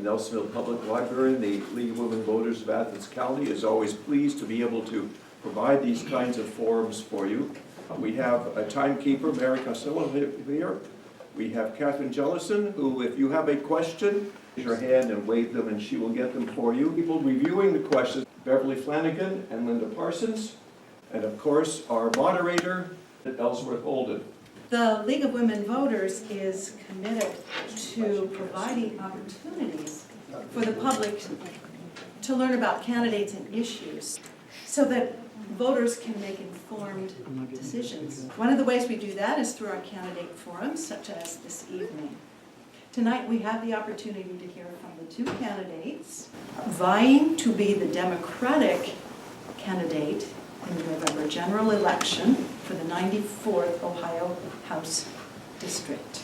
Nelsonville Public Library, the League of Women Voters of Athens County, is always pleased to be able to provide these kinds of forums for you. We have a timekeeper, Mary Costello, here. We have Catherine Jellison, who, if you have a question, raise your hand and wave them, and she will get them for you. People reviewing the questions, Beverly Flanagan and Linda Parsons, and of course, our moderator, Ellsworth Holden. The League of Women Voters is committed to providing opportunities for the public to learn about candidates and issues so that voters can make informed decisions. One of the ways we do that is through our candidate forums, such as this evening. Tonight we have the opportunity to hear from the two candidates vying to be the Democratic candidate in the November general election for the 94th Ohio House District.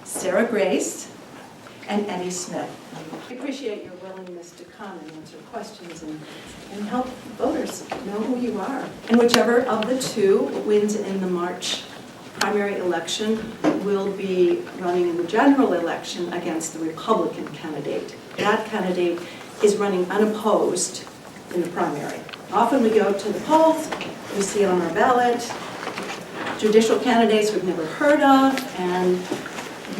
Sarah Grace and Eddie Smith. I appreciate your willingness to come and answer questions and help voters know who you are. And whichever of the two wins in the March primary election will be running in the general election against the Republican candidate. That candidate is running unopposed in the primary. Often we go to the polls, we see on our ballot judicial candidates we've never heard of, and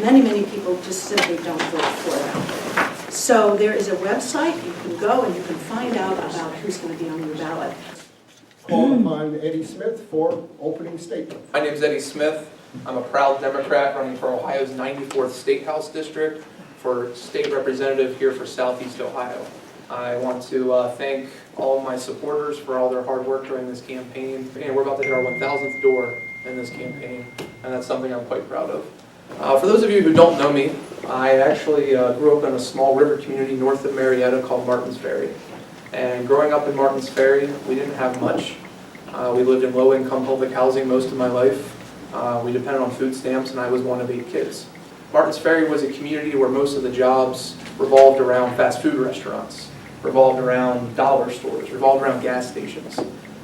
many people just simply don't vote for them. So there is a website, you can go and you can find out about who's going to be on your ballot. Call upon Eddie Smith for opening statement. My name is Eddie Smith. I'm a proud Democrat running for Ohio's 94th State House District for state representative here for Southeast Ohio. I want to thank all of my supporters for all their hard work during this campaign. And we're about to hit our 1,000th door in this campaign, and that's something I'm quite proud of. For those of you who don't know me, I actually grew up in a small river community north of Marietta called Martins Ferry. And growing up in Martins Ferry, we didn't have much. We lived in low-income public housing most of my life. We depended on food stamps, and I was one of 8 kids. Martins Ferry was a community where most of the jobs revolved around fast food restaurants, revolved around dollar stores, revolved around gas stations.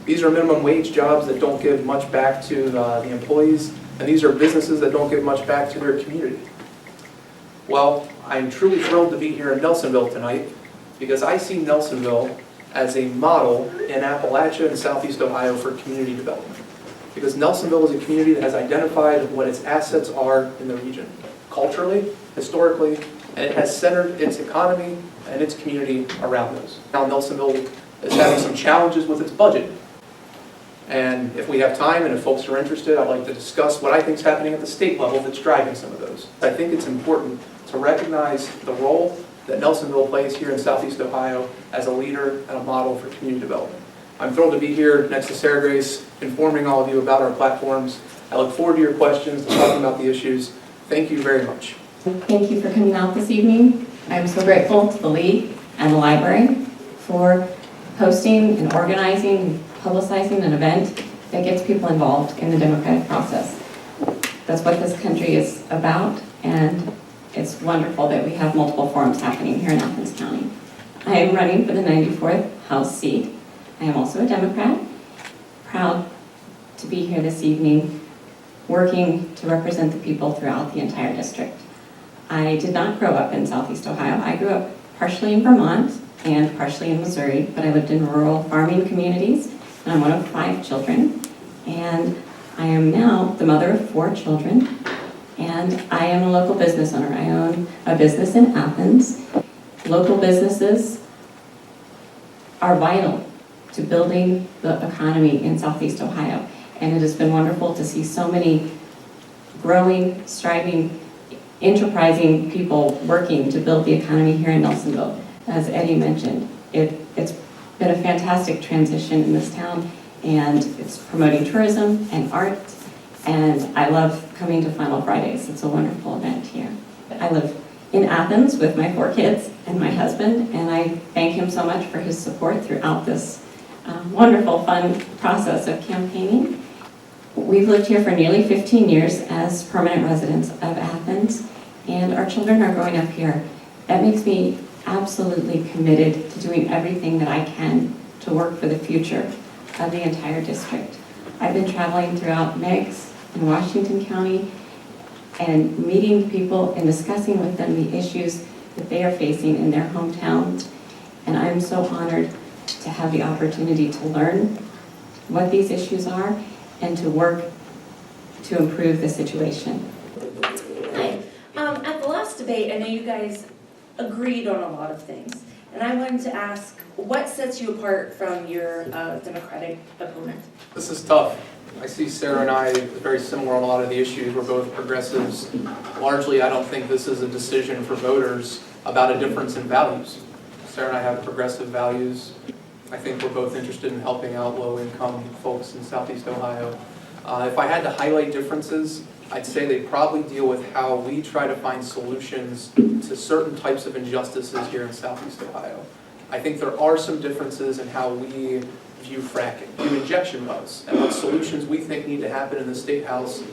These are minimum wage jobs that don't give much back to the employees, and these are businesses that don't give much back to their community. Well, I'm truly thrilled to be here in Nelsonville tonight because I see Nelsonville as a model in Appalachia and Southeast Ohio for community development. Because Nelsonville is a community that has identified what its assets are in the region, culturally, historically, and it has centered its economy and its community around those. Now Nelsonville is having some challenges with its budget. And if we have time and if folks are interested, I'd like to discuss what I think is happening at the state level that's driving some of those. I think it's important to recognize the role that Nelsonville plays here in Southeast Ohio as a leader and a model for community development. I'm thrilled to be here next to Sarah Grace, informing all of you about our platforms. I look forward to your questions, to talking about the issues. Thank you very much. Thank you for coming out this evening. I'm so grateful to the League and the library for hosting and organizing and publicizing an event that gets people involved in the democratic process. That's what this country is about, and it's wonderful that we have multiple forums happening here in Athens County. I am running for the 94th House seat. I am also a Democrat, proud to be here this evening, working to represent the people throughout the entire district. I did not grow up in Southeast Ohio. I grew up partially in Vermont and partially in Missouri, but I lived in rural farming communities, and I'm one of 5 children. And I am now the mother of 4 children, and I am a local business owner. I own a business in Athens. Local businesses are vital to building the economy in Southeast Ohio, and it has been wonderful to see so many growing, striving, enterprising people working to build the economy here in Nelsonville. As Eddie mentioned, it's been a fantastic transition in this town, and it's promoting tourism and art, and I love coming to Final Fridays. It's a wonderful event here. I live in Athens with my 4 kids and my husband, and I thank him so much for his support throughout this wonderful, fun process of campaigning. We've lived here for nearly 15 years as permanent residents of Athens, and our children are growing up here. That makes me absolutely committed to doing everything that I can to work for the future of the entire district. I've been traveling throughout Meigs in Washington County and meeting people and discussing with them the issues that they are facing in their hometowns. And I'm so honored to have the opportunity to learn what these issues are and to work to improve the situation. Hi. At the last debate, I know you guys agreed on a lot of things. And I wanted to ask, what sets you apart from your Democratic opponent? This is tough. I see Sarah and I very similar on a lot of the issues. We're both progressives. Largely, I don't think this is a decision for voters about a difference in values. Sarah and I have progressive values. I think we're both interested in helping out low-income folks in Southeast Ohio. If I had to highlight differences, I'd say they probably deal with how we try to find solutions to certain types of injustices here in Southeast Ohio. I think there are some differences in how we view fracking, view injection wells, and what solutions we think need to happen in the State House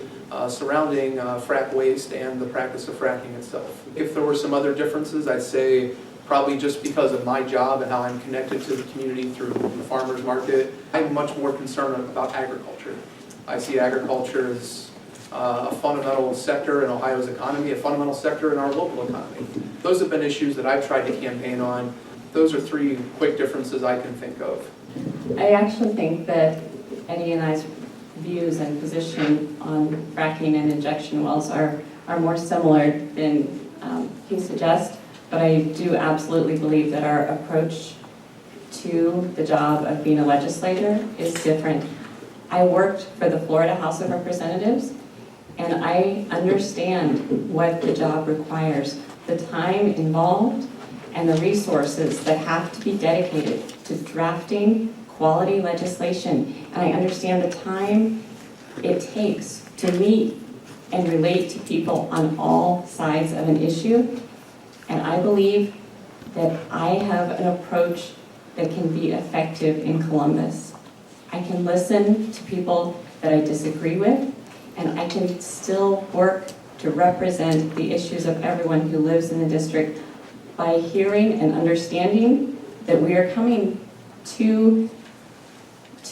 surrounding frack waste and the practice of fracking itself. If there were some other differences, I'd say probably just because of my job and how I'm connected to the community through the farmers market, I'm much more concerned about agriculture. I see agriculture as a fundamental sector in Ohio's economy, a fundamental sector in our local economy. Those have been issues that I've tried to campaign on. Those are three quick differences I can think of. I actually think that Eddie and I's views and position on fracking and injection wells are more similar than he suggests, but I do absolutely believe that our approach to the job of being a legislator is different. I worked for the Florida House of Representatives, and I understand what the job requires, the time involved, and the resources that have to be dedicated to drafting quality legislation. And I understand the time it takes to meet and relate to people on all sides of an issue. And I believe that I have an approach that can be effective in Columbus. I can listen to people that I disagree with, and I can still work to represent the issues of everyone who lives in the district by hearing and understanding that we are coming to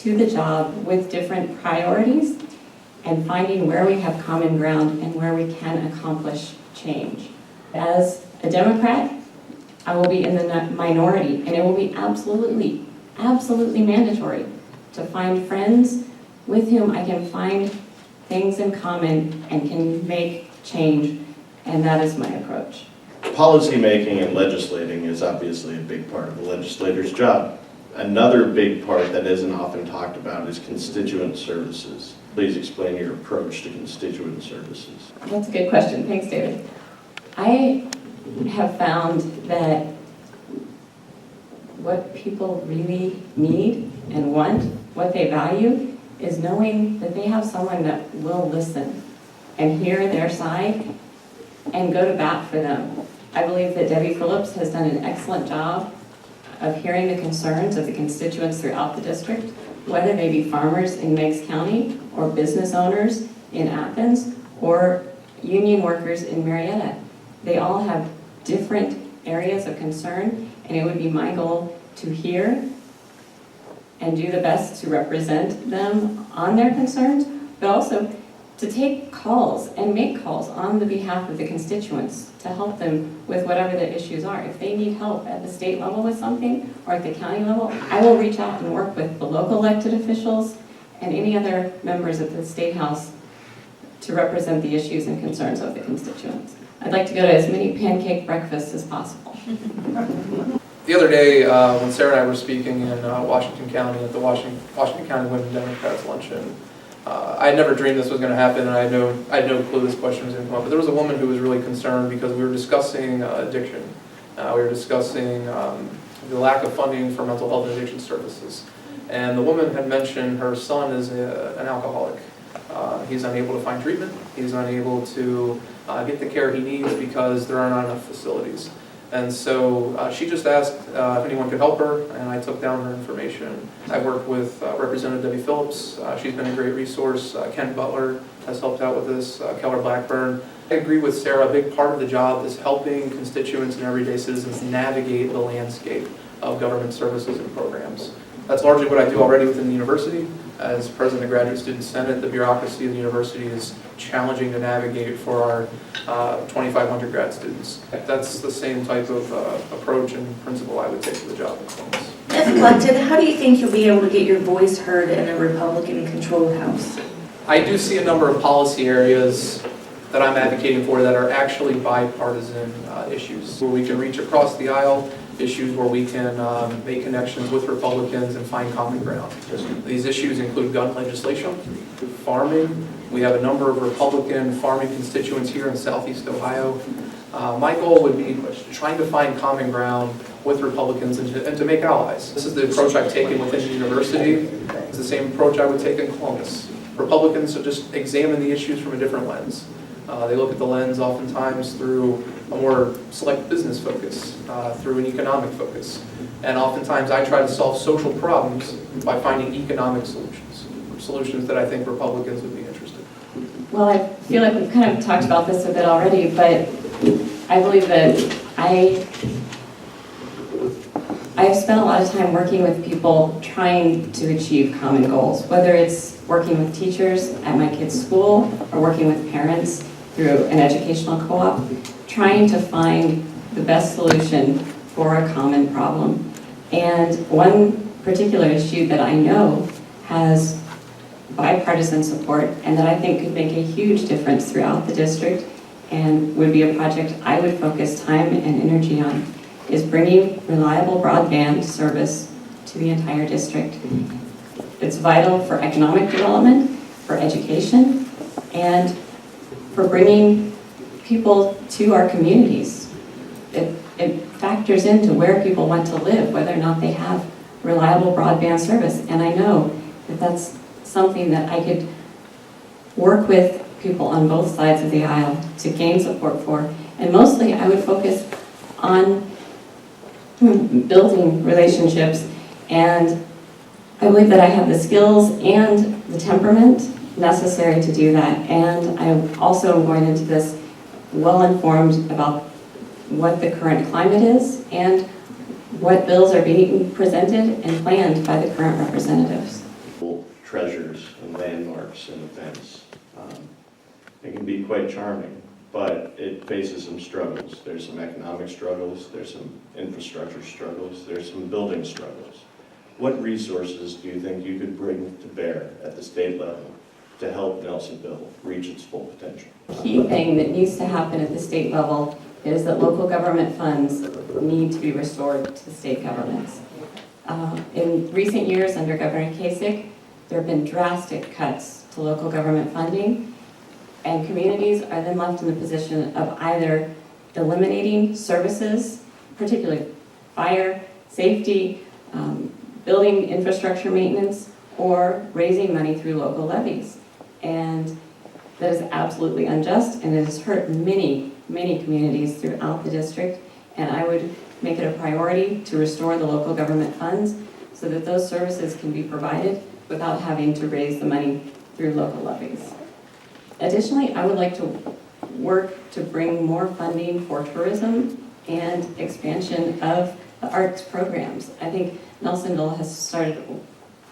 the job with different priorities and finding where we have common ground and where we can accomplish change. As a Democrat, I will be in the minority, and it will be absolutely mandatory to find friends with whom I can find things in common and can make change, and that is my approach. Policymaking and legislating is obviously a big part of the legislator's job. Another big part that isn't often talked about is constituent services. Please explain your approach to constituent services. That's a good question. Thanks, David. I have found that what people really need and want, what they value, is knowing that they have someone that will listen and hear their side and go to bat for them. I believe that Debbie Phillips has done an excellent job of hearing the concerns of the constituents throughout the district, whether they be farmers in Meigs County or business owners in Athens or union workers in Marietta. They all have different areas of concern, and it would be my goal to hear and do the best to represent them on their concerns, but also to take calls and make calls on the behalf of the constituents to help them with whatever the issues are. If they need help at the state level with something or at the county level, I will reach out and work with the local elected officials and any other members of the State House to represent the issues and concerns of the constituents. I'd like to go to as many pancake breakfasts as possible. The other day, when Sarah and I were speaking in Washington County at the Washington County Women Democrats Luncheon, I had never dreamed this was going to happen, and I had no clue this question was going to come up. But there was a woman who was really concerned because we were discussing addiction. We were discussing the lack of funding for mental health and addiction services. And the woman had mentioned her son is an alcoholic. He's unable to find treatment. He's unable to get the care he needs because there are not enough facilities. And so she just asked if anyone could help her, and I took down her information. I worked with Representative Debbie Phillips. She's been a great resource. Ken Butler has helped out with this, Keller Blackburn. I agree with Sarah, a big part of the job is helping constituents and everyday citizens navigate the landscape of government services and programs. That's largely what I do already within the university. As president of Graduate Student Senate, the bureaucracy of the university is challenging to navigate for our 2,500 grad students. That's the same type of approach and principle I would take to the job. If elected, how do you think you'll be able to get your voice heard in a Republican-controlled House? I do see a number of policy areas that I'm advocating for that are actually bipartisan issues, where we can reach across the aisle, issues where we can make connections with Republicans and find common ground. These issues include gun legislation, farming. We have a number of Republican farming constituents here in Southeast Ohio. My goal would be trying to find common ground with Republicans and to make allies. This is the approach I've taken within the university. It's the same approach I would take in Columbus. Republicans just examine the issues from a different lens. They look at the lens oftentimes through a more select business focus, through an economic focus. And oftentimes I try to solve social problems by finding economic solutions that I think Republicans would be interested in. Well, I feel like we've kind of talked about this a bit already, but I believe that I've spent a lot of time working with people trying to achieve common goals, whether it's working with teachers at my kids' school or working with parents through an educational co-op, trying to find the best solution for a common problem. And one particular issue that I know has bipartisan support and that I think could make a huge difference throughout the district and would be a project I would focus time and energy on, is bringing reliable broadband service to the entire district. It's vital for economic development, for education, and for bringing people to our communities. It factors into where people want to live, whether or not they have reliable broadband service. And I know that that's something that I could work with people on both sides of the aisle to gain support for. And mostly I would focus on building relationships, and I believe that I have the skills and the temperament necessary to do that. And I also am going into this well-informed about what the current climate is and what bills are being presented and planned by the current representatives. Treasures and landmarks and events. It can be quite charming, but it faces some struggles. There's some economic struggles, there's some infrastructure struggles, there's some building struggles. What resources do you think you could bring to bear at the state level to help Nelsonville reach its full potential? Key thing that needs to happen at the state level is that local government funds need to be restored to the state governments. In recent years under Governor Kasich, there have been drastic cuts to local government funding, and communities are then left in the position of either eliminating services, particularly fire, safety, building infrastructure maintenance, or raising money through local levies. And that is absolutely unjust, and it has hurt many, many communities throughout the district. And I would make it a priority to restore the local government funds so that those services can be provided without having to raise the money through local levies. Additionally, I would like to work to bring more funding for tourism and expansion of the arts programs. I think Nelsonville has started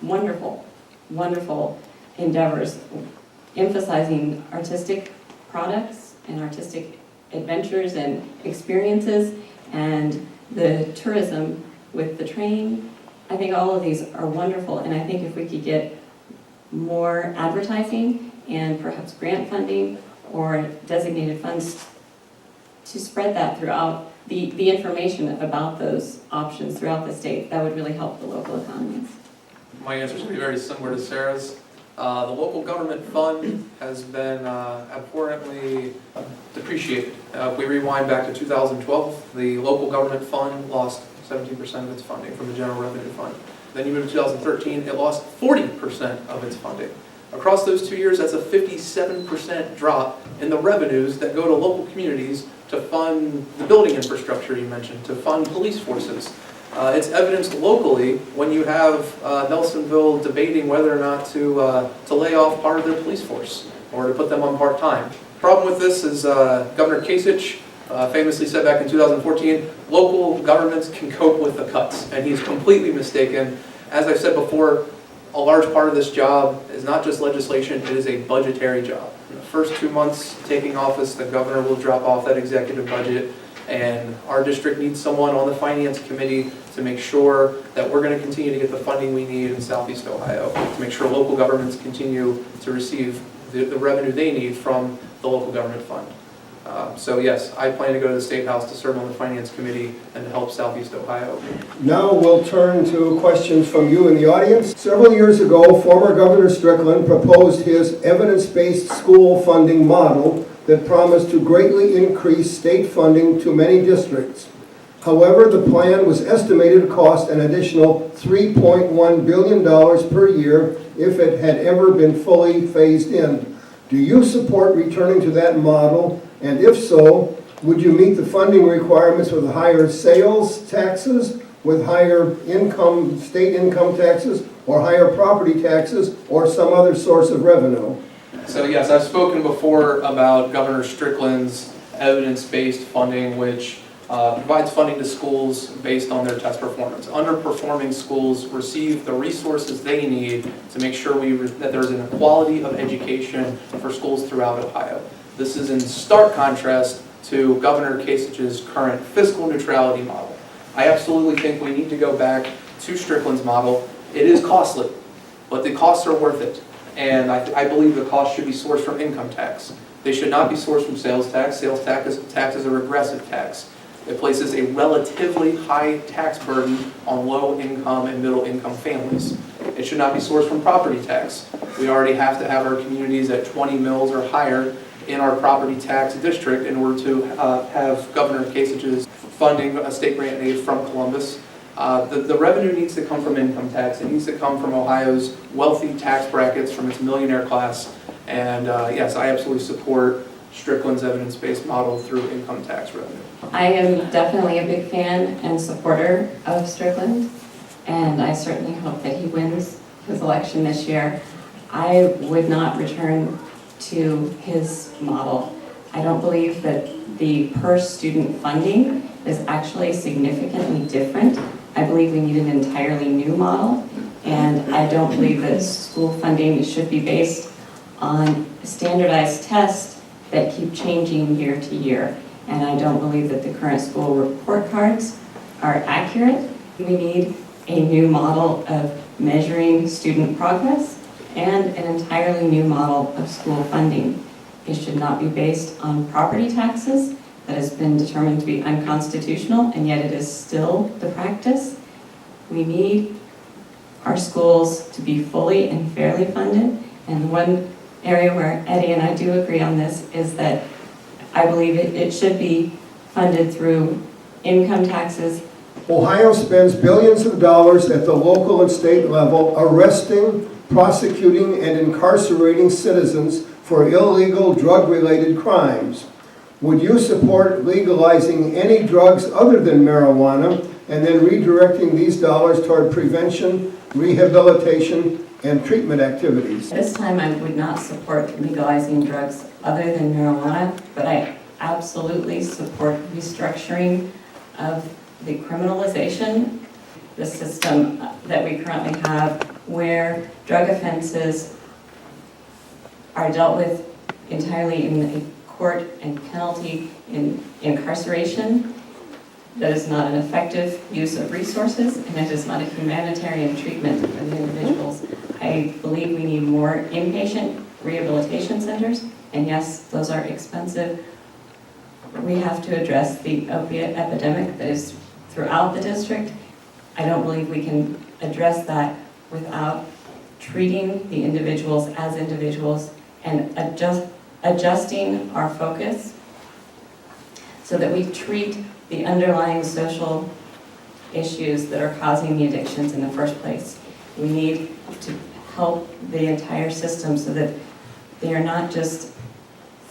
wonderful, wonderful endeavors emphasizing artistic products and artistic adventures and experiences, and the tourism with the train. I think all of these are wonderful, and I think if we could get more advertising and perhaps grant funding or designated funds to spread that throughout the information about those options throughout the state, that would really help the local economies. My answer is going to be very similar to Sarah's. The local government fund has been abhorrently depreciated. If we rewind back to 2012, the local government fund lost 17% of its funding from the general revenue fund. Then you move to 2013, it lost 40% of its funding. Across those 2 years, that's a 57% drop in the revenues that go to local communities to fund the building infrastructure you mentioned, to fund police forces. It's evidenced locally when you have Nelsonville debating whether or not to lay off part of their police force or to put them on part-time. Problem with this is Governor Kasich famously said back in 2014, local governments can cope with the cuts, and he's completely mistaken. As I said before, a large part of this job is not just legislation, it is a budgetary job. In the first 2 months taking office, the governor will drop off that executive budget, and our district needs someone on the finance committee to make sure that we're going to continue to get the funding we need in Southeast Ohio, to make sure local governments continue to receive the revenue they need from the local government fund. So yes, I plan to go to the State House to serve on the Finance Committee and to help Southeast Ohio. Now we'll turn to questions from you in the audience. Several years ago, former Governor Strickland proposed his evidence-based school funding model that promised to greatly increase state funding to many districts. However, the plan was estimated to cost an additional $3.1 billion per year if it had ever been fully phased in. Do you support returning to that model? And if so, would you meet the funding requirements with higher sales taxes, with higher income, state income taxes, or higher property taxes, or some other source of revenue? So yes, I've spoken before about Governor Strickland's evidence-based funding, which provides funding to schools based on their test performance. Underperforming schools receive the resources they need to make sure that there's an equality of education for schools throughout Ohio. This is in stark contrast to Governor Kasich's current fiscal neutrality model. I absolutely think we need to go back to Strickland's model. It is costly, but the costs are worth it. And I believe the costs should be sourced from income tax. They should not be sourced from sales tax. Sales tax is a regressive tax. It places a relatively high tax burden on low-income and middle-income families. It should not be sourced from property tax. We already have to have our communities at 20 mills or higher in our property tax district in order to have Governor Kasich's funding a state grant aid from Columbus. The revenue needs to come from income tax. It needs to come from Ohio's wealthy tax brackets, from its millionaire class. And yes, I absolutely support Strickland's evidence-based model through income tax revenue. I am definitely a big fan and supporter of Strickland, and I certainly hope that he wins his election this year. I would not return to his model. I don't believe that the per-student funding is actually significantly different. I believe we need an entirely new model, and I don't believe that school funding should be based on standardized tests that keep changing year to year. And I don't believe that the current school report cards are accurate. We need a new model of measuring student progress and an entirely new model of school funding. It should not be based on property taxes that has been determined to be unconstitutional, and yet it is still the practice. We need our schools to be fully and fairly funded, and one area where Eddie and I do agree on this is that I believe it should be funded through income taxes. Ohio spends billions of dollars at the local and state level arresting, prosecuting, and incarcerating citizens for illegal drug-related crimes. Would you support legalizing any drugs other than marijuana and then redirecting these dollars toward prevention, rehabilitation, and treatment activities? This time I would not support legalizing drugs other than marijuana, but I absolutely support restructuring of the criminalization, the system that we currently have where drug offenses are dealt with entirely in a court and penalty in incarceration. That is not an effective use of resources, and it is not a humanitarian treatment for the individuals. I believe we need more inpatient rehabilitation centers, and yes, those are expensive. We have to address the opiate epidemic that is throughout the district. I don't believe we can address that without treating the individuals as individuals and adjusting our focus so that we treat the underlying social issues that are causing the addictions in the first place. We need to help the entire system so that they are not just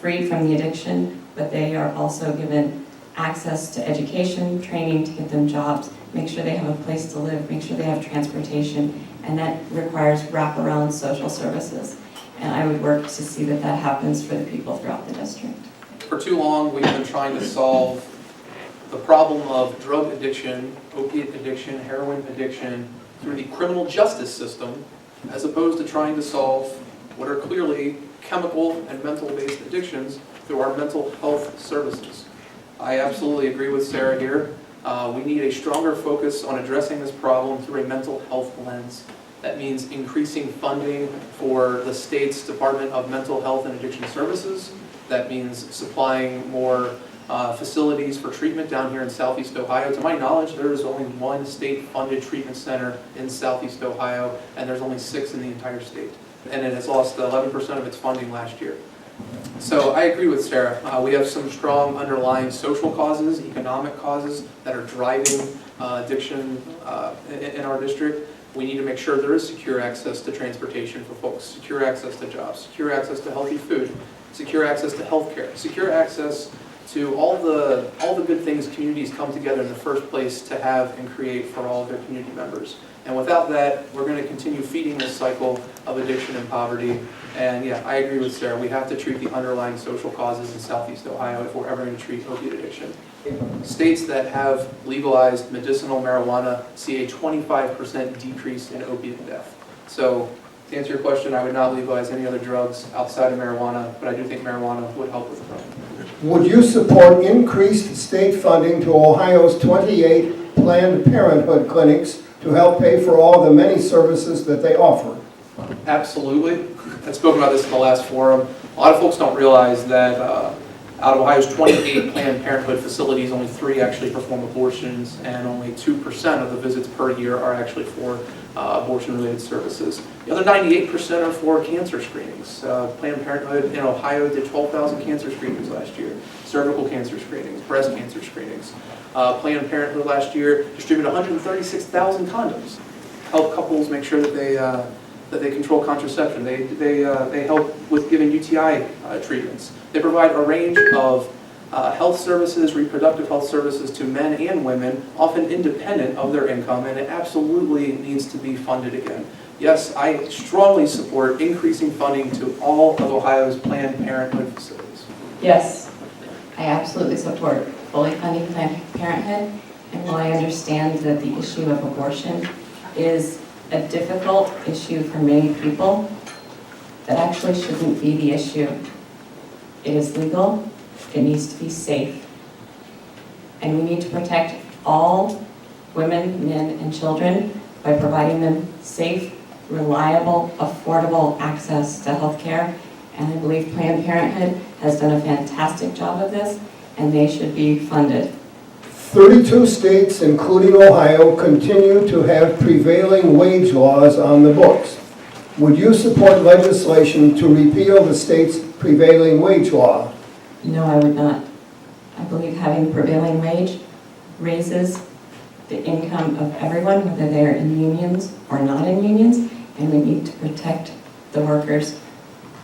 freed from the addiction, but they are also given access to education, training to get them jobs, make sure they have a place to live, make sure they have transportation, and that requires wraparound social services. And I would work to see that that happens for the people throughout the district. For too long, we've been trying to solve the problem of drug addiction, opiate addiction, heroin addiction through the criminal justice system as opposed to trying to solve what are clearly chemical and mental-based addictions through our mental health services. I absolutely agree with Sarah here. We need a stronger focus on addressing this problem through a mental health lens. That means increasing funding for the state's Department of Mental Health and Addiction Services. That means supplying more facilities for treatment down here in Southeast Ohio. To my knowledge, there is only one state-funded treatment center in Southeast Ohio, and there's only 6 in the entire state. And it has lost 11% of its funding last year. So I agree with Sarah. We have some strong underlying social causes, economic causes that are driving addiction in our district. We need to make sure there is secure access to transportation for folks, secure access to jobs, secure access to healthy food, secure access to healthcare, secure access to all the good things communities come together in the first place to have and create for all of their community members. And without that, we're going to continue feeding this cycle of addiction and poverty. And yeah, I agree with Sarah. We have to treat the underlying social causes in Southeast Ohio if we're ever going to treat opiate addiction. States that have legalized medicinal marijuana see a 25% decrease in opiate death. So to answer your question, I would not legalize any other drugs outside of marijuana, but I do think marijuana would help with the problem. Would you support increased state funding to Ohio's 28 Planned Parenthood clinics to help pay for all the many services that they offer? Absolutely. I spoke about this in the last forum. A lot of folks don't realize that out of Ohio's 28 Planned Parenthood facilities, only 3 actually perform abortions, and only 2% of the visits per year are actually for abortion-related services. The other 98% are for cancer screenings. Planned Parenthood in Ohio did 12,000 cancer screenings last year, cervical cancer screenings, breast cancer screenings. Planned Parenthood last year distributed 136,000 condoms, help couples make sure that they control contraception. They help with giving UTI treatments. They provide a range of health services, reproductive health services to men and women, often independent of their income, and it absolutely needs to be funded again. Yes, I strongly support increasing funding to all of Ohio's Planned Parenthood facilities. Yes, I absolutely support fully funding Planned Parenthood, and while I understand that the issue of abortion is a difficult issue for many people, that actually shouldn't be the issue. It is legal, it needs to be safe, and we need to protect all women, men, and children by providing them safe, reliable, affordable access to health care. And I believe Planned Parenthood has done a fantastic job of this, and they should be funded. 32 states, including Ohio, continue to have prevailing wage laws on the books. Would you support legislation to repeal the state's prevailing wage law? No, I would not. I believe having prevailing wage raises the income of everyone, whether they're in unions or not in unions, and we need to protect the workers.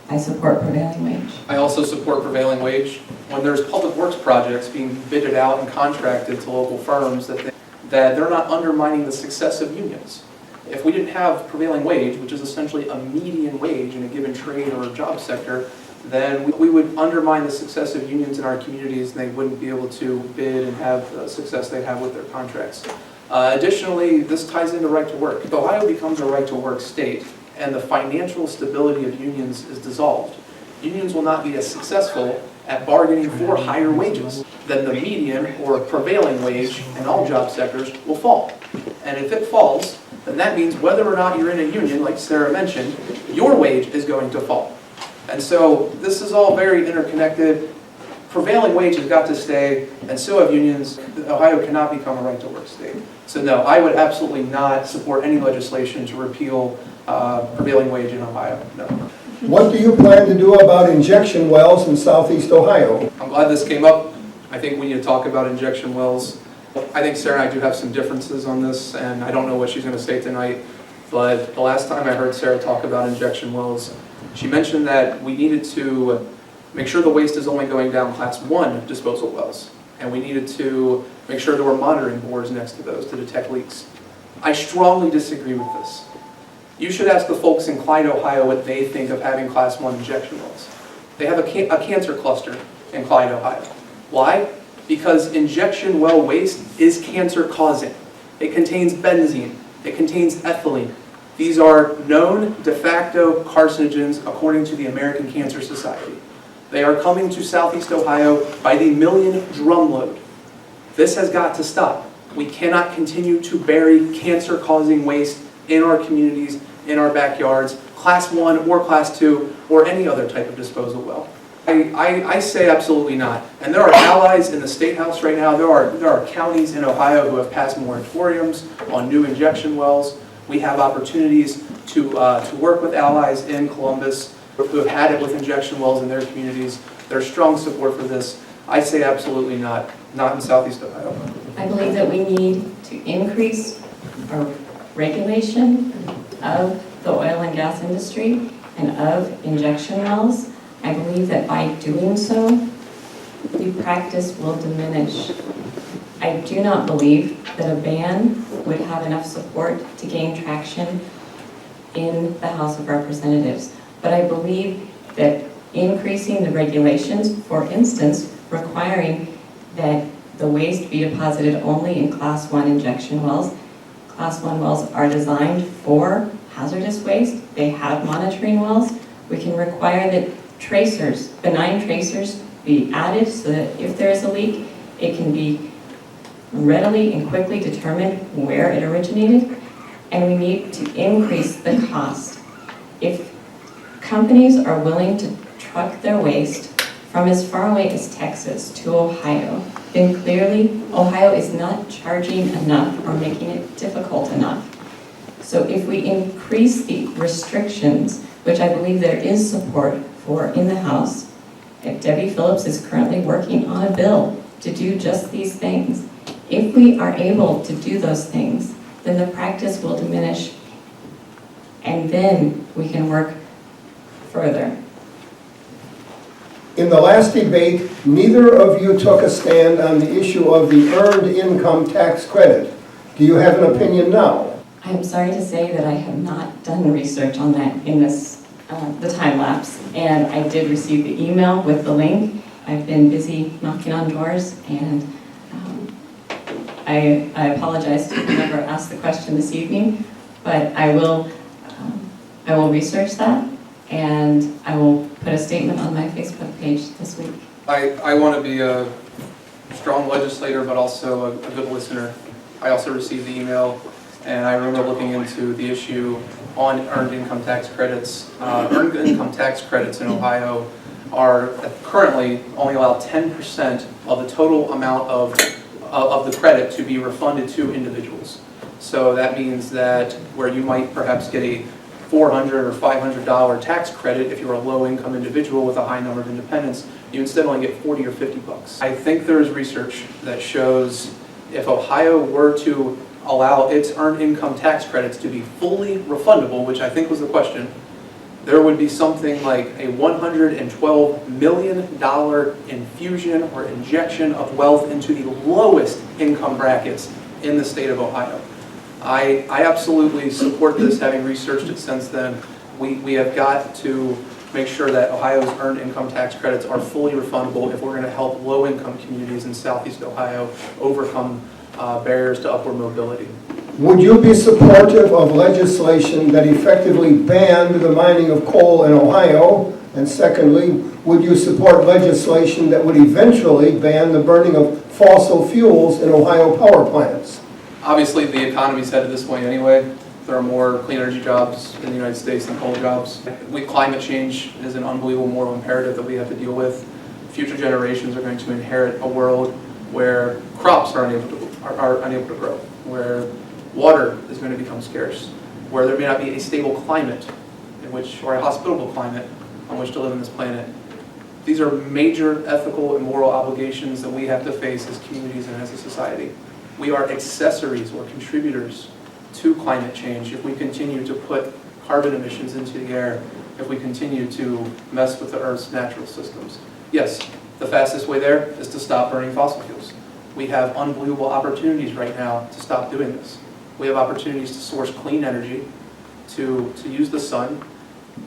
I support prevailing wage. I also support prevailing wage. When there's public works projects being bidded out and contracted to local firms, that they're not undermining the success of unions. If we didn't have prevailing wage, which is essentially a median wage in a given trade or job sector, then we would undermine the success of unions in our communities, and they wouldn't be able to bid and have the success they have with their contracts. Additionally, this ties into right to work. If Ohio becomes a right to work state and the financial stability of unions is dissolved, unions will not be as successful at bargaining for higher wages. Then the median or prevailing wage in all job sectors will fall. And if it falls, then that means whether or not you're in a union, like Sarah mentioned, your wage is going to fall. And so this is all very interconnected. Prevailing wage has got to stay, and so have unions. Ohio cannot become a right-to-work state. So no, I would absolutely not support any legislation to repeal prevailing wage in Ohio, no. What do you plan to do about injection wells in Southeast Ohio? I'm glad this came up. I think we need to talk about injection wells. I think Sarah and I do have some differences on this, and I don't know what she's going to say tonight, but the last time I heard Sarah talk about injection wells, she mentioned that we needed to make sure the waste is only going down Class 1 disposal wells, and we needed to make sure there were monitoring boards next to those to detect leaks. I strongly disagree with this. You should ask the folks in Clyde, Ohio what they think of having Class 1 injection wells. They have a cancer cluster in Clyde, Ohio. Why? Because injection well waste is cancer causing. It contains benzene, it contains ethylene. These are known de facto carcinogens according to the American Cancer Society. They are coming to Southeast Ohio by the million drumload. This has got to stop. We cannot continue to bury cancer-causing waste in our communities, in our backyards, class 1 or class 2, or any other type of disposal well. I say absolutely not. And there are allies in the State House right now. There are counties in Ohio who have passed moratoriums on new injection wells. We have opportunities to work with allies in Columbus who have had it with injection wells in their communities. There's strong support for this. I say absolutely not in Southeast Ohio. I believe that we need to increase our regulation of the oil and gas industry and of injection wells. I believe that by doing so, the practice will diminish. I do not believe that a ban would have enough support to gain traction in the House of Representatives. But I believe that increasing the regulations, for instance, requiring that the waste be deposited only in Class 1 injection wells. Class 1 wells are designed for hazardous waste. They have monitoring wells. We can require that tracers, benign tracers, be added so that if there is a leak, it can be readily and quickly determined where it originated. And we need to increase the cost. If companies are willing to truck their waste from as far away as Texas to Ohio, then clearly Ohio is not charging enough or making it difficult enough. So if we increase the restrictions, which I believe there is support for in the House, if Debbie Phillips is currently working on a bill to do just these things, if we are able to do those things, then the practice will diminish and then we can work further. In the last debate, neither of you took a stand on the issue of the earned income tax credit. Do you have an opinion now? I'm sorry to say that I have not done research on that in this, the time lapse, and I did receive the email with the link. I've been busy knocking on doors, and I apologize to whoever asked the question this evening, but I will research that, and I will put a statement on my Facebook page this week. I want to be a strong legislator, but also a good listener. I also received the email, and I remember looking into the issue on earned income tax credits. Earned income tax credits in Ohio are currently only allowed 10% of the total amount of the credit to be refunded to individuals. So that means that where you might perhaps get a $400 or $500 tax credit if you're a low-income individual with a high number of independents, you instead only get 40 or 50 bucks. I think there is research that shows if Ohio were to allow its earned income tax credits to be fully refundable, which I think was the question, there would be something like a $112 million infusion or injection of wealth into the lowest income brackets in the state of Ohio. I absolutely support this, having researched it since then. We have got to make sure that Ohio's earned income tax credits are fully refundable if we're going to help low-income communities in Southeast Ohio overcome barriers to upward mobility. Would you be supportive of legislation that effectively banned the mining of coal in Ohio? And secondly, would you support legislation that would eventually ban the burning of fossil fuels in Ohio power plants? Obviously, the economy's headed this way anyway. There are more clean energy jobs in the United States than coal jobs. Climate change is an unbelievable moral imperative that we have to deal with. Future generations are going to inherit a world where crops are unable to grow, where water is going to become scarce, where there may not be a stable climate or a hospitable climate on which to live on this planet. These are major ethical and moral obligations that we have to face as communities and as a society. We are accessories or contributors to climate change if we continue to put carbon emissions into the air, if we continue to mess with the Earth's natural systems. Yes, the fastest way there is to stop burning fossil fuels. We have unbelievable opportunities right now to stop doing this. We have opportunities to source clean energy, to use the sun,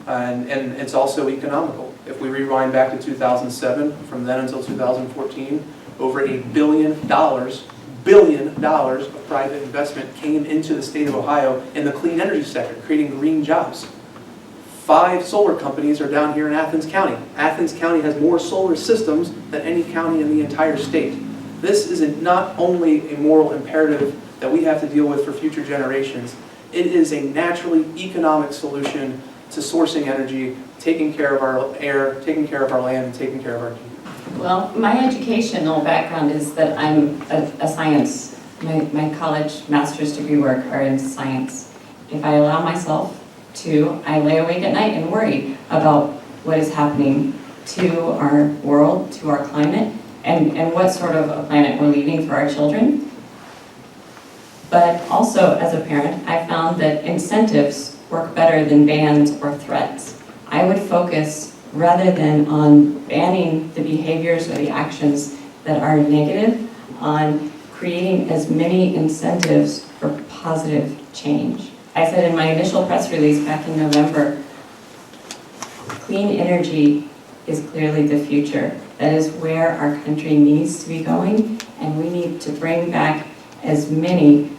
and it's also economical. If we rewind back to 2007, from then until 2014, over $1 billion billion of private investment came into the state of Ohio in the clean energy sector, creating green jobs. 5 solar companies are down here in Athens County. Athens County has more solar systems than any county in the entire state. This is not only a moral imperative that we have to deal with for future generations, it is a naturally economic solution to sourcing energy, taking care of our air, taking care of our land, and taking care of our community. Well, my educational background is that I'm a science. My college master's degree work are in science. If I allow myself to, I lay awake at night and worry about what is happening to our world, to our climate, and what sort of a planet we're leaving for our children. But also, as a parent, I found that incentives work better than bans or threats. I would focus, rather than on banning the behaviors or the actions that are negative, on creating as many incentives for positive change. I said in my initial press release back in November, clean energy is clearly the future. That is where our country needs to be going, and we need to bring back as many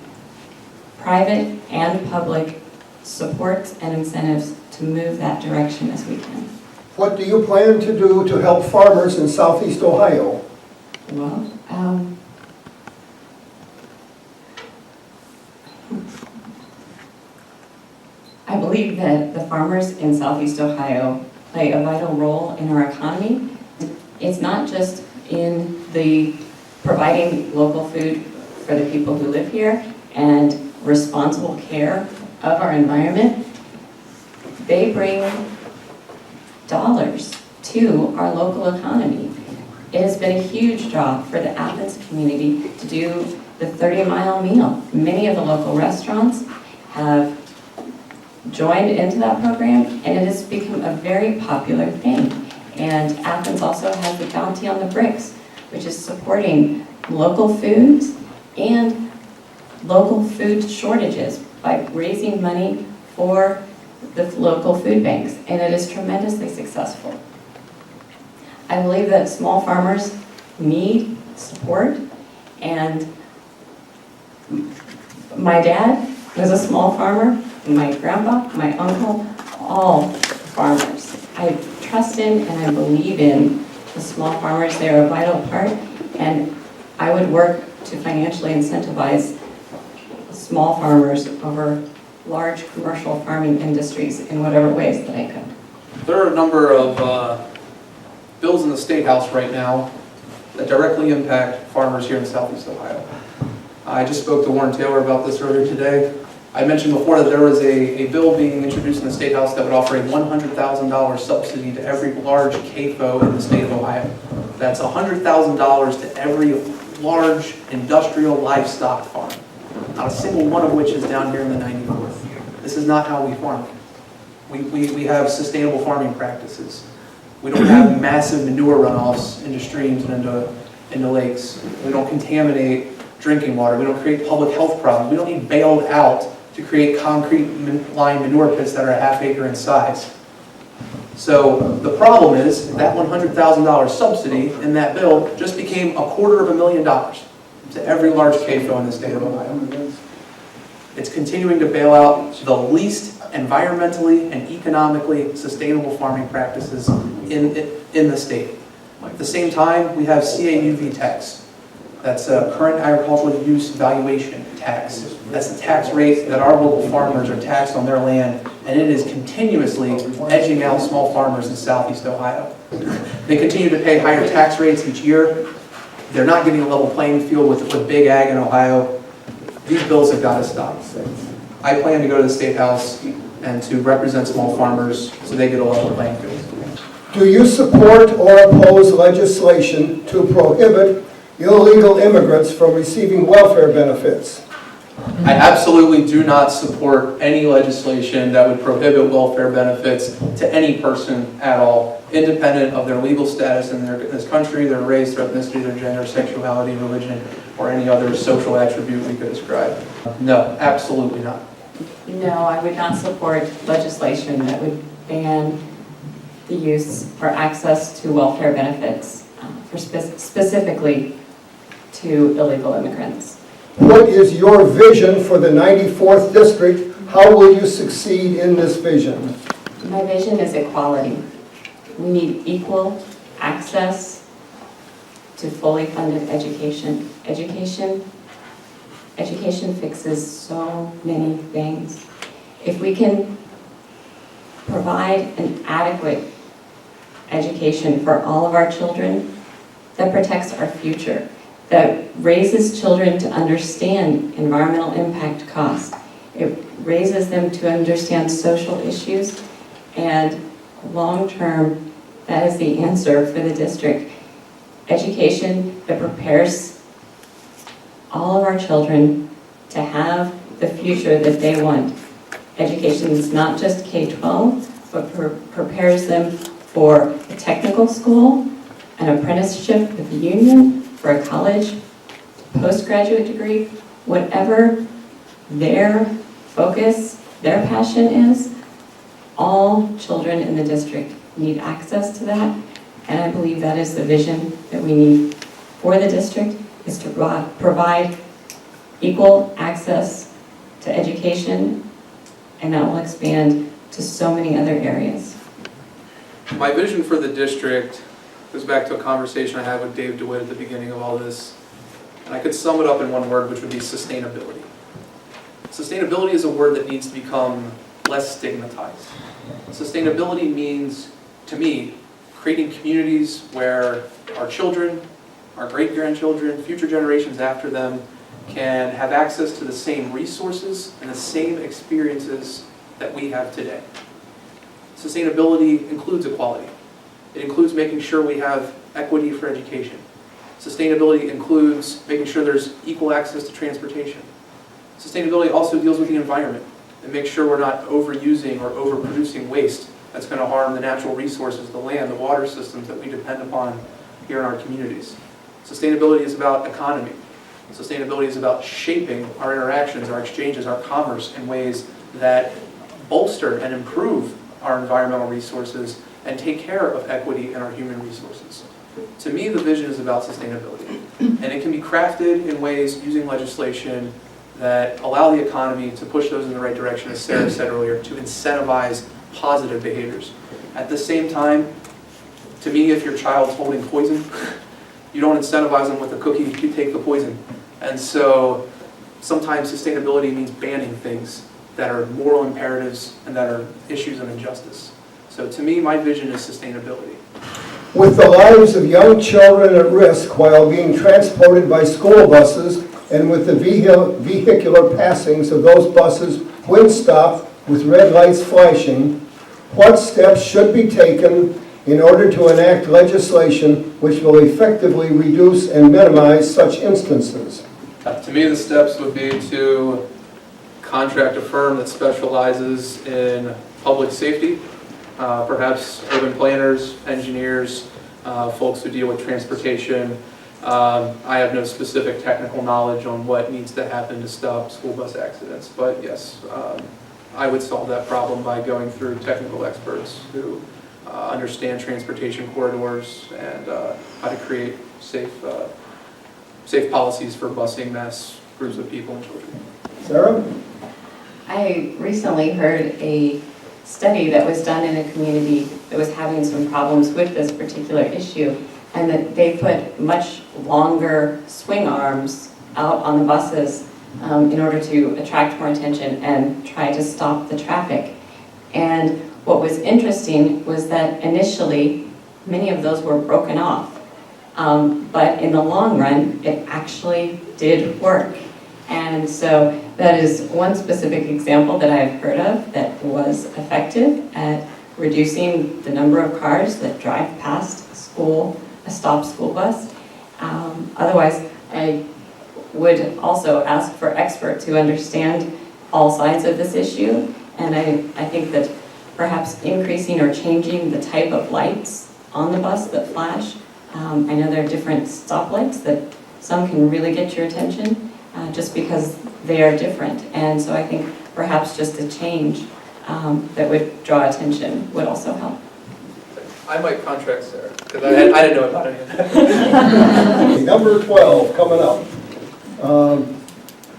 private and public supports and incentives to move that direction as we can. What do you plan to do to help farmers in Southeast Ohio? Well, I believe that the farmers in Southeast Ohio play a vital role in our economy. It's not just in the providing local food for the people who live here and responsible care of our environment. They bring dollars to our local economy. It has been a huge draw for the Athens community to do the 30-mile meal. Many of the local restaurants have joined into that program, and it has become a very popular thing. And Athens also has the Bounty on the Bricks, which is supporting local foods and local food shortages by raising money for the local food banks, and it is tremendously successful. I believe that small farmers need support, and my dad was a small farmer, and my grandpa, my uncle, all farmers. I trust in and I believe in the small farmers. They are a vital part, and I would work to financially incentivize small farmers over large commercial farming industries in whatever ways that I could. There are a number of bills in the State House right now that directly impact farmers here in Southeast Ohio. I just spoke to Warren Taylor about this earlier today. I mentioned before that there was a bill being introduced in the State House that would offer a $100,000 subsidy to every large CAFO in the state of Ohio. That's $100,000 to every large industrial livestock farm, not a single one of which is down here in the 94th. This is not how we farm. We have sustainable farming practices. We don't have massive manure runoffs into streams and into lakes. We don't contaminate drinking water. We don't create public health problems. We don't need bailed out to create concrete lined manure pits that are a half acre in size. So the problem is that $100,000 subsidy in that bill just became $250,000 to every large CAFO in the state of Ohio. It's continuing to bail out the least environmentally and economically sustainable farming practices in the state. At the same time, we have CAUV tax. That's a current agricultural use valuation tax. That's the tax rate that our local farmers are taxed on their land, and it is continuously edging out small farmers in Southeast Ohio. They continue to pay higher tax rates each year. They're not getting a level playing field with big ag in Ohio. These bills have got to stop. I plan to go to the State House and to represent small farmers so they get a level playing field. Do you support or oppose legislation to prohibit illegal immigrants from receiving welfare benefits? I absolutely do not support any legislation that would prohibit welfare benefits to any person at all, independent of their legal status in this country, their race, their ethnicity, their gender, sexuality, religion, or any other social attribute we could ascribe. No, absolutely not. No, I would not support legislation that would ban the use or access to welfare benefits for specifically to illegal immigrants. What is your vision for the 94th district? How will you succeed in this vision? My vision is equality. We need equal access to fully funded education. Education fixes so many things. If we can provide an adequate education for all of our children, that protects our future, that raises children to understand environmental impact cost. It raises them to understand social issues, and long-term, that is the answer for the district. Education that prepares all of our children to have the future that they want. Education is not just K-12, but prepares them for a technical school, an apprenticeship with the union, for a college, postgraduate degree, whatever their focus, their passion is, all children in the district need access to that, and I believe that is the vision that we need for the district, is to provide equal access to education, and that will expand to so many other areas. My vision for the district goes back to a conversation I had with Dave DeWitt at the beginning of all this, and I could sum it up in one word, which would be sustainability. Sustainability is a word that needs to become less stigmatized. Sustainability means, to me, creating communities where our children, our great-grandchildren, future generations after them can have access to the same resources and the same experiences that we have today. Sustainability includes equality. It includes making sure we have equity for education. Sustainability includes making sure there's equal access to transportation. Sustainability also deals with the environment and makes sure we're not overusing or overproducing waste that's going to harm the natural resources, the land, the water systems that we depend upon here in our communities. Sustainability is about economy. Sustainability is about shaping our interactions, our exchanges, our commerce in ways that bolster and improve our environmental resources and take care of equity in our human resources. To me, the vision is about sustainability, and it can be crafted in ways using legislation that allow the economy to push those in the right direction, as Sarah said earlier, to incentivize positive behaviors. At the same time, to me, if your child's holding poison, you don't incentivize them with a cookie, you take the poison. And so sometimes sustainability means banning things that are moral imperatives and that are issues of injustice. So to me, my vision is sustainability. With the lives of young children at risk while being transported by school buses, and with the vehicular passings of those buses when stopped with red lights flashing, what steps should be taken in order to enact legislation which will effectively reduce and minimize such instances? To me, the steps would be to contract a firm that specializes in public safety, perhaps urban planners, engineers, folks who deal with transportation. I have no specific technical knowledge on what needs to happen to stop school bus accidents, but yes, I would solve that problem by going through technical experts who understand transportation corridors and how to create safe policies for busing mass groups of people and children. Sarah? I recently heard a study that was done in a community that was having some problems with this particular issue, and that they put much longer swing arms out on the buses in order to attract more attention and try to stop the traffic. And what was interesting was that initially many of those were broken off, but in the long run it actually did work. And so that is one specific example that I've heard of that was effective at reducing the number of cars that drive past a stopped school bus. Otherwise, I would also ask for experts who understand all sides of this issue, and I think that perhaps increasing or changing the type of lights on the bus that flash. I know there are different stoplights that some can really get your attention just because they are different, and so I think perhaps just a change that would draw attention would also help. I might contract Sarah, because I didn't know about any of that. Number 12 coming up.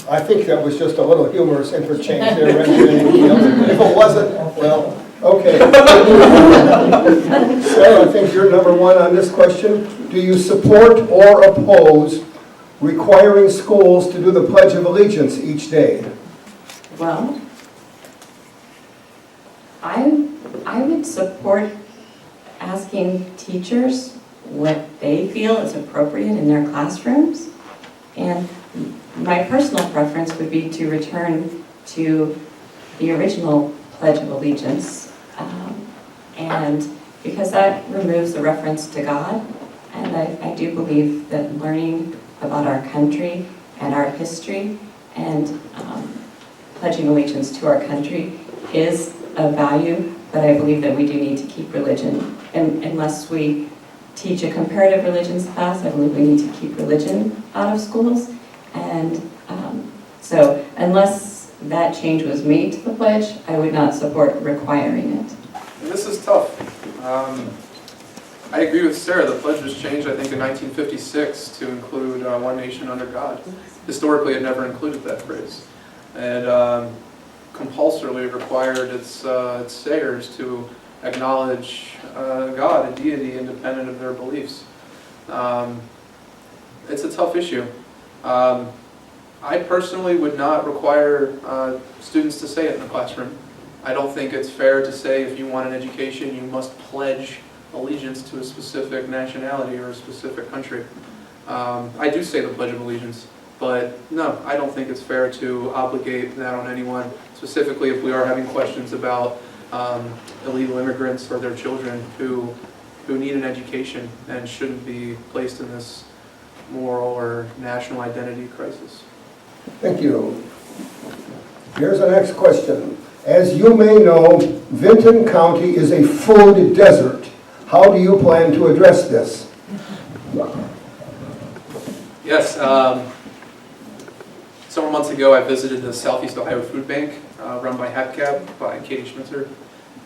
I think that was just a little humorous interchange there, rather than anything else. If it wasn't, well, okay. Sarah, I think you're number one on this question. Do you support or oppose requiring schools to do the Pledge of Allegiance each day? Well, I would support asking teachers what they feel is appropriate in their classrooms. And my personal preference would be to return to the original Pledge of Allegiance. And because that removes the reference to God, and I do believe that learning about our country and our history and pledging allegiance to our country is of value, but I believe that we do need to keep religion. And unless we teach a comparative religions class, I believe we need to keep religion out of schools. And so unless that change was made to the pledge, I would not support requiring it. This is tough. I agree with Sarah. The pledge was changed, I think, in 1956 to include one nation under God. Historically, it never included that phrase. And compulsorily required its sayers to acknowledge God, a deity, independent of their beliefs. It's a tough issue. I personally would not require students to say it in the classroom. I don't think it's fair to say if you want an education, you must pledge allegiance to a specific nationality or a specific country. I do say the Pledge of Allegiance, but no, I don't think it's fair to obligate that on anyone, specifically if we are having questions about illegal immigrants or their children who need an education and shouldn't be placed in this moral or national identity crisis. Thank you. Here's the next question. As you may know, Vinton County is a food desert. How do you plan to address this? Yes, several months ago I visited the Southeast Ohio Food Bank run by HAPCAP, by Katie Schmitzer,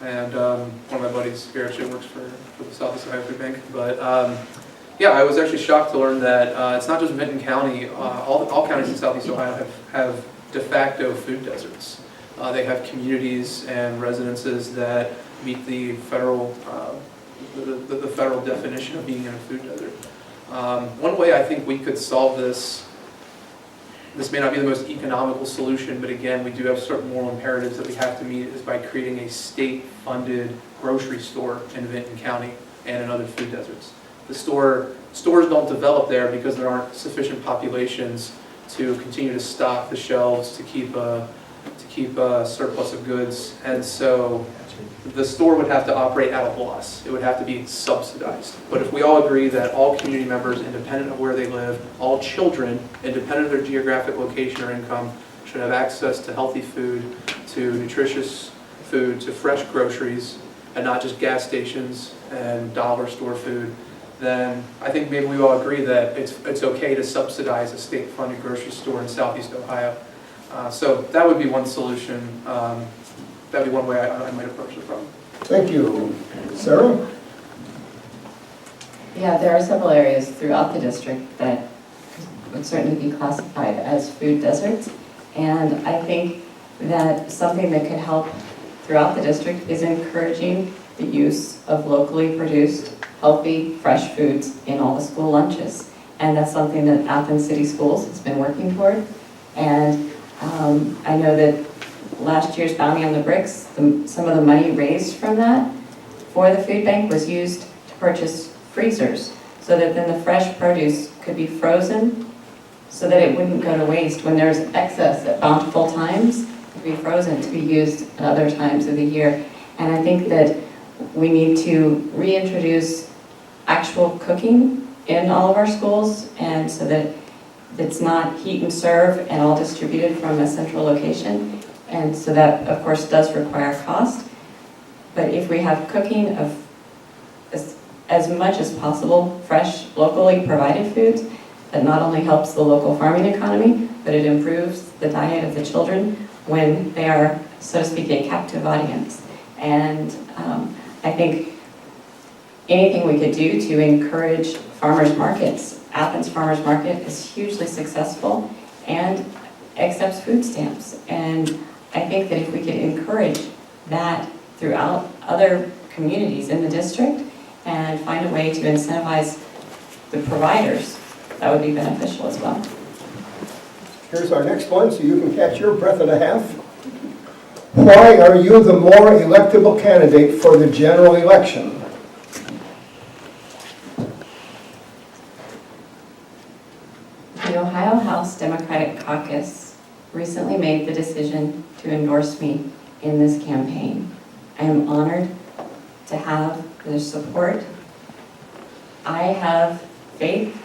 and one of my buddies here actually works for the Southeast Ohio Food Bank. But yeah, I was actually shocked to learn that it's not just Vinton County, all counties in Southeast Ohio have de facto food deserts. They have communities and residences that meet the federal the federal definition of being in a food desert. One way I think we could solve this may not be the most economical solution, but again, we do have certain moral imperatives that we have to meet, is by creating a state-funded grocery store in Vinton County and in other food deserts. The stores don't develop there because there aren't sufficient populations to continue to stock the shelves to keep a surplus of goods, and so the store would have to operate at a loss. It would have to be subsidized. But if we all agree that all community members, independent of where they live, all children, independent of their geographic location or income, should have access to healthy food, to nutritious food, to fresh groceries, and not just gas stations and dollar store food, then I think maybe we all agree that it's okay to subsidize a state-funded grocery store in Southeast Ohio. So that would be one solution. That would be one way I might approach the problem. Thank you. Sarah? Yeah, there are several areas throughout the district that would certainly be classified as food deserts. And I think that something that could help throughout the district is encouraging the use of locally produced, healthy, fresh foods in all the school lunches. And that's something that Athens City Schools has been working toward. And I know that last year's Bounty on the Bricks, some of the money raised from that for the food bank was used to purchase freezers so that then the fresh produce could be frozen so that it wouldn't go to waste. When there's excess at bountiful times, it could be frozen to be used at other times of the year. And I think that we need to reintroduce actual cooking in all of our schools, and so that it's not heat and serve and all distributed from a central location. And so that, of course, does require cost. But if we have cooking of as much as possible fresh, locally provided foods, that not only helps the local farming economy, but it improves the diet of the children when they are, so to speak, a captive audience. And I think anything we could do to encourage farmers markets. Athens Farmers Market is hugely successful, and accepts food stamps. And I think that if we could encourage that throughout other communities in the district and find a way to incentivize the providers, that would be beneficial as well. Here's our next one, so you can catch your breath and a half. Why are you the more electable candidate for the general election? The Ohio House Democratic Caucus recently made the decision to endorse me in this campaign. I am honored to have their support. I have faith,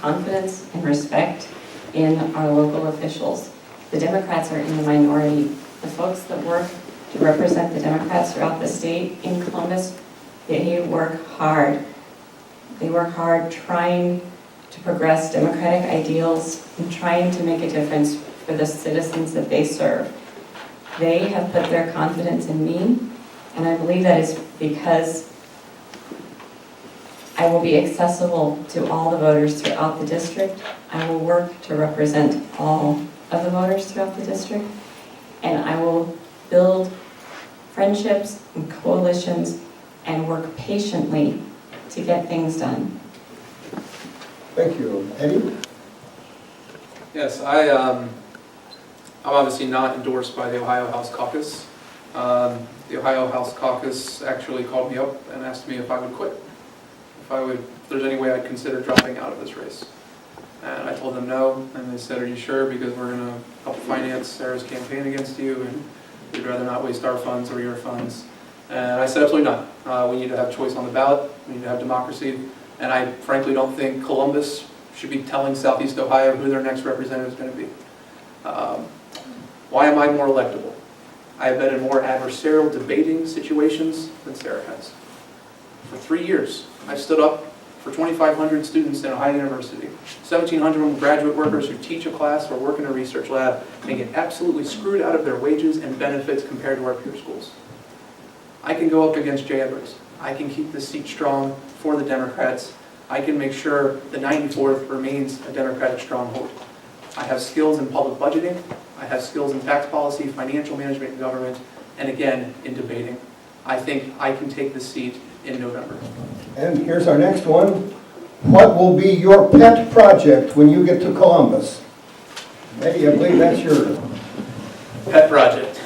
confidence, and respect in our local officials. The Democrats are in the minority. The folks that work to represent the Democrats throughout the state in Columbus, they work hard. They work hard trying to progress democratic ideals and trying to make a difference for the citizens that they serve. They have put their confidence in me, and I believe that is because I will be accessible to all the voters throughout the district. I will work to represent all of the voters throughout the district, and I will build friendships and coalitions and work patiently to get things done. Thank you. Eddie? Yes, I'm obviously not endorsed by the Ohio House Caucus. The Ohio House Caucus actually called me up and asked me if I would quit. If there's any way I'd consider dropping out of this race. And I told them no, and they said, are you sure? Because we're going to help finance Sarah's campaign against you, and we'd rather not waste our funds or your funds. And I said, absolutely not. We need to have choice on the ballot. We need to have democracy. And I frankly don't think Columbus should be telling Southeast Ohio who their next representative is going to be. Why am I more electable? I have been in more adversarial debating situations than Sarah has. For 3 years, I've stood up for 2,500 students in Ohio University, 1,700 graduate workers who teach a class or work in a research lab and get absolutely screwed out of their wages and benefits compared to our peer schools. I can go up against Jay Edwards. I can keep this seat strong for the Democrats. I can make sure the 94th remains a Democratic stronghold. I have skills in public budgeting. I have skills in tax policy, financial management, and government, and again, in debating. I think I can take this seat in November. And here's our next one. What will be your pet project when you get to Columbus? Eddie, I believe that's yours. Pet project.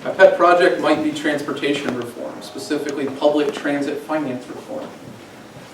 My pet project might be transportation reform, specifically public transit finance reform.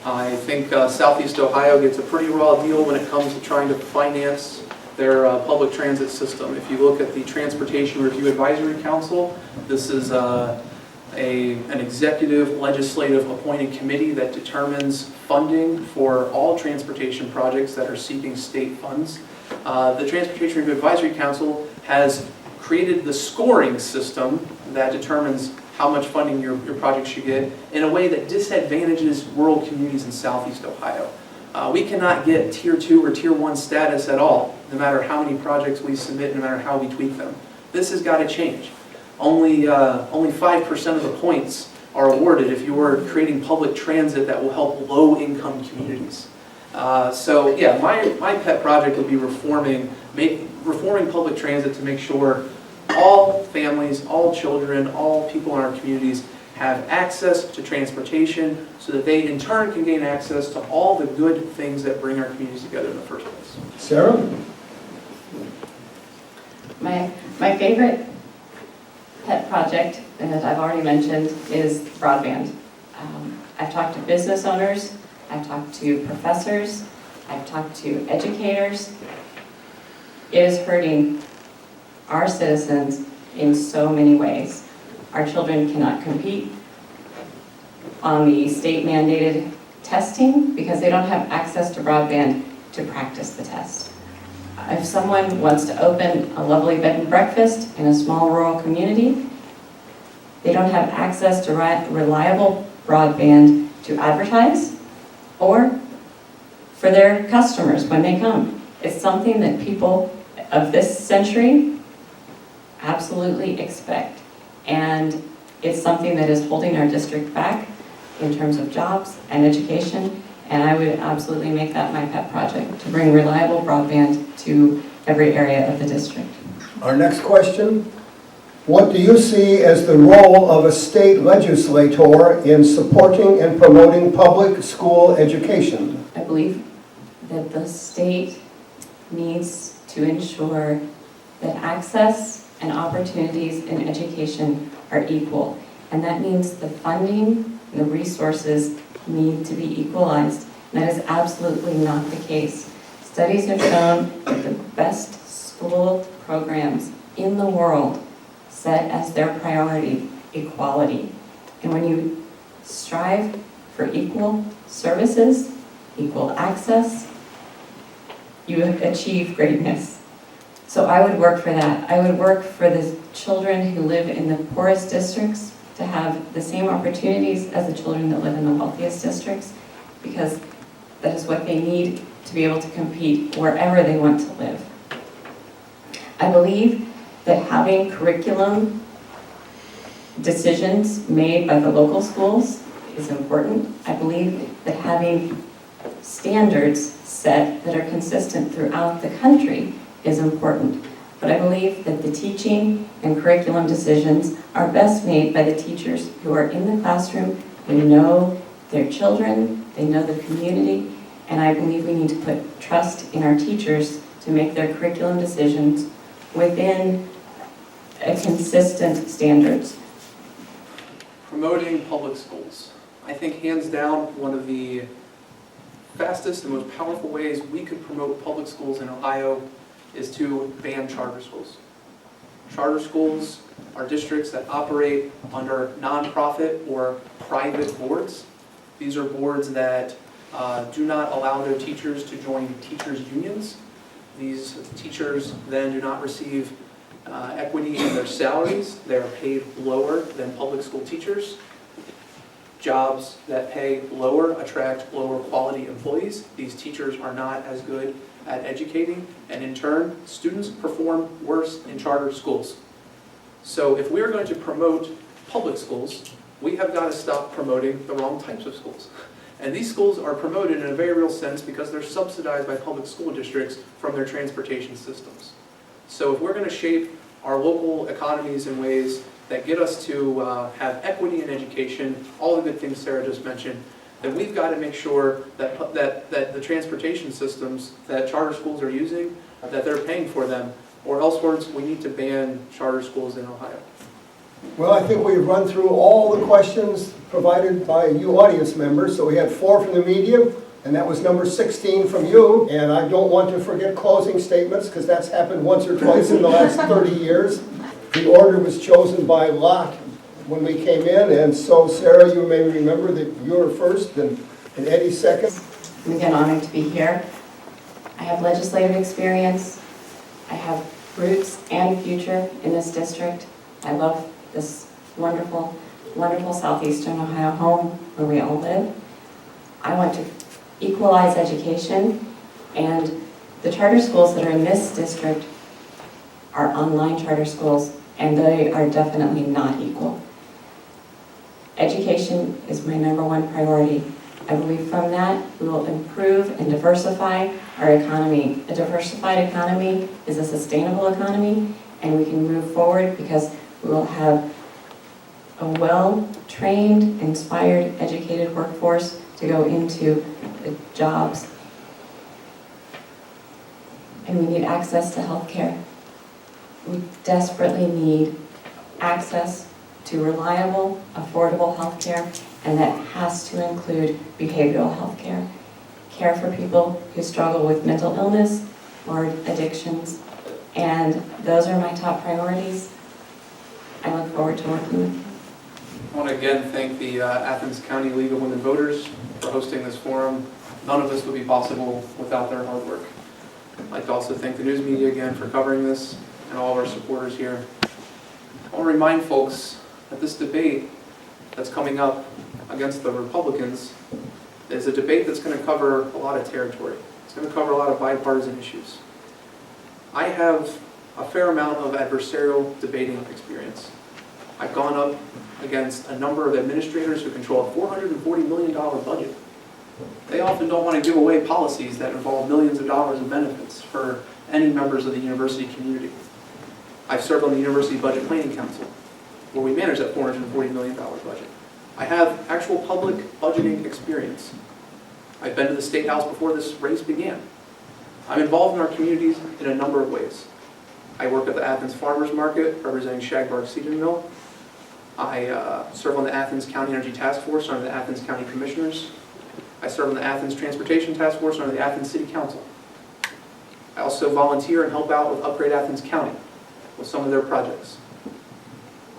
I think Southeast Ohio gets a pretty raw deal when it comes to trying to finance their public transit system. If you look at the Transportation Review Advisory Council, this is an executive legislative appointed committee that determines funding for all transportation projects that are seeking state funds. The Transportation Review Advisory Council has created the scoring system that determines how much funding your project should get in a way that disadvantages rural communities in Southeast Ohio. We cannot get Tier 2 or Tier 1 status at all, no matter how many projects we submit, no matter how we tweak them. This has got to change. Only 5% of the points are awarded if you are creating public transit that will help low-income communities. So yeah, my pet project would be reforming public transit to make sure all families, all children, all people in our communities have access to transportation so that they in turn can gain access to all the good things that bring our communities together in the first place. Sarah? My favorite pet project, and that I've already mentioned, is broadband. I've talked to business owners, I've talked to professors, I've talked to educators. It is hurting our citizens in so many ways. Our children cannot compete on the state mandated testing because they don't have access to broadband to practice the test. If someone wants to open a lovely bed and breakfast in a small rural community, they don't have access to reliable broadband to advertise or for their customers when they come. It's something that people of this century absolutely expect. And it's something that is holding our district back in terms of jobs and education. And I would absolutely make that my pet project, to bring reliable broadband to every area of the district. Our next question, what do you see as the role of a state legislator in supporting and promoting public school education? I believe that the state needs to ensure that access and opportunities in education are equal. And that means the funding and the resources need to be equalized. And that is absolutely not the case. Studies have shown that the best school programs in the world set as their priority equality. And when you strive for equal services, equal access, you achieve greatness. So I would work for that. I would work for the children who live in the poorest districts to have the same opportunities as the children that live in the wealthiest districts, because that is what they need to be able to compete wherever they want to live. I believe that having curriculum decisions made by the local schools is important. I believe that having standards set that are consistent throughout the country is important. But I believe that the teaching and curriculum decisions are best made by the teachers who are in the classroom, who know their children, they know the community, and I believe we need to put trust in our teachers to make their curriculum decisions within a consistent standards. Promoting public schools. I think hands down, one of the fastest and most powerful ways we could promote public schools in Ohio is to ban charter schools. Charter schools are districts that operate under nonprofit or private boards. These are boards that do not allow their teachers to join teachers' unions. These teachers then do not receive equity in their salaries. They are paid lower than public school teachers. Jobs that pay lower attract lower quality employees. These teachers are not as good at educating, and in turn, students perform worse in charter schools. So if we are going to promote public schools, we have got to stop promoting the wrong types of schools. And these schools are promoted in a very real sense because they're subsidized by public school districts from their transportation systems. So if we're going to shape our local economies in ways that get us to have equity in education, all the good things Sarah just mentioned, then we've got to make sure that, that the transportation systems that charter schools are using, that they're paying for them, or else we need to ban charter schools in Ohio. Well, I think we've run through all the questions provided by you audience members. So we had 4 from the media, and that was number 16 from you. And I don't want to forget closing statements, because that's happened once or twice in the last 30 years. The order was chosen by lot when we came in, and so Sarah, you may remember that you were first and Eddie second. I'm again honored to be here. I have legislative experience. I have roots and future in this district. I love this wonderful, wonderful southeastern Ohio home where we all live. I want to equalize education, and the charter schools that are in this district are online charter schools, and they are definitely not equal. Education is my #1 priority. I believe from that we will improve and diversify our economy. A diversified economy is a sustainable economy, and we can move forward because we will have a well-trained, inspired, educated workforce to go into the jobs. And we need access to health care. We desperately need access to reliable, affordable health care, and that has to include behavioral health care. Care for people who struggle with mental illness or addictions, and those are my top priorities. I look forward to working with you. I want to again thank the Athens County League of Women Voters for hosting this forum. None of this would be possible without their hard work. I'd like to also thank the news media again for covering this, and all of our supporters here. I want to remind folks that this debate that's coming up against the Republicans is a debate that's going to cover a lot of territory. It's going to cover a lot of bipartisan issues. I have a fair amount of adversarial debating experience. I've gone up against a number of administrators who control a $440 million budget. They often don't want to give away policies that involve millions of dollars in benefits for any members of the university community. I've served on the University Budget Planning Council, where we manage that $440 million budget. I have actual public budgeting experience. I've been to the State House before this race began. I'm involved in our communities in a number of ways. I work at the Athens Farmers Market, representing Shagbark Seed Mill. I serve on the Athens County Energy Task Force under the Athens County Commissioners. I serve on the Athens Transportation Task Force under the Athens City Council. I also volunteer and help out with Upgrade Athens County with some of their projects.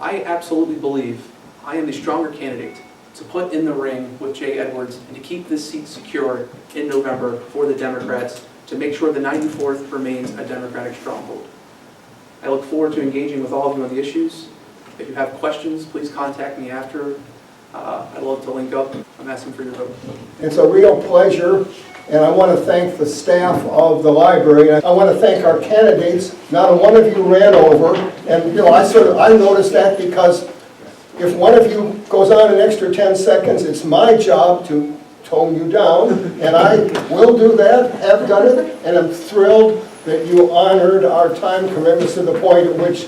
I absolutely believe I am the stronger candidate to put in the ring with Jay Edwards and to keep this seat secure in November for the Democrats to make sure the 94th remains a Democratic stronghold. I look forward to engaging with all of you on the issues. If you have questions, please contact me after. I'd love to link up. I'm asking for your vote. It's a real pleasure, and I want to thank the staff of the library. I want to thank our candidates. Not one of you ran over, and I noticed that because if one of you goes on an extra 10 seconds, it's my job to tone you down, and I will do that, have done it, and I'm thrilled that you honored our time commitments to the point at which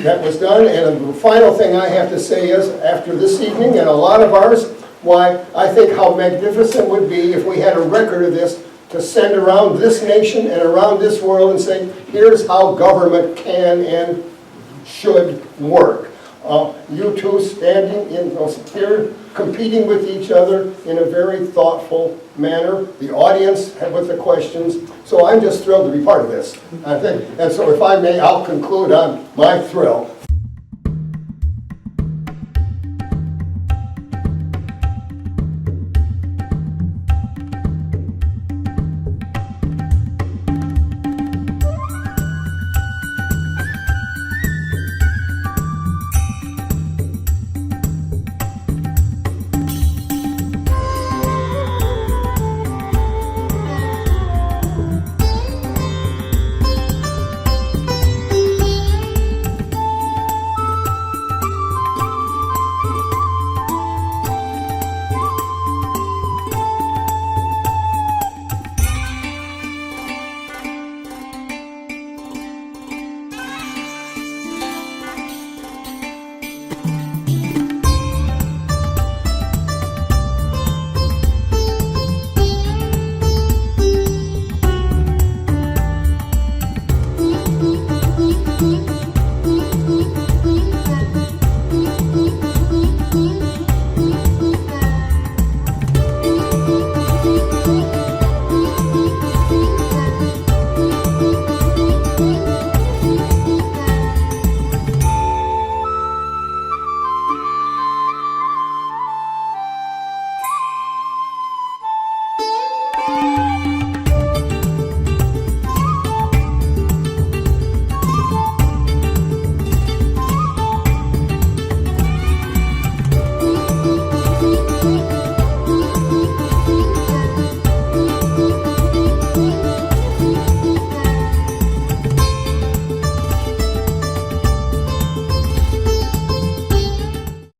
that was done. And the final thing I have to say is, after this evening and a lot of ours, why I think how magnificent it would be if we had a record of this to send around this nation and around this world and say, here's how government can and should work. You two standing here, competing with each other in a very thoughtful manner, the audience with the questions. So I'm just thrilled to be part of this, I think. And so if I may, I'll conclude on my thrill.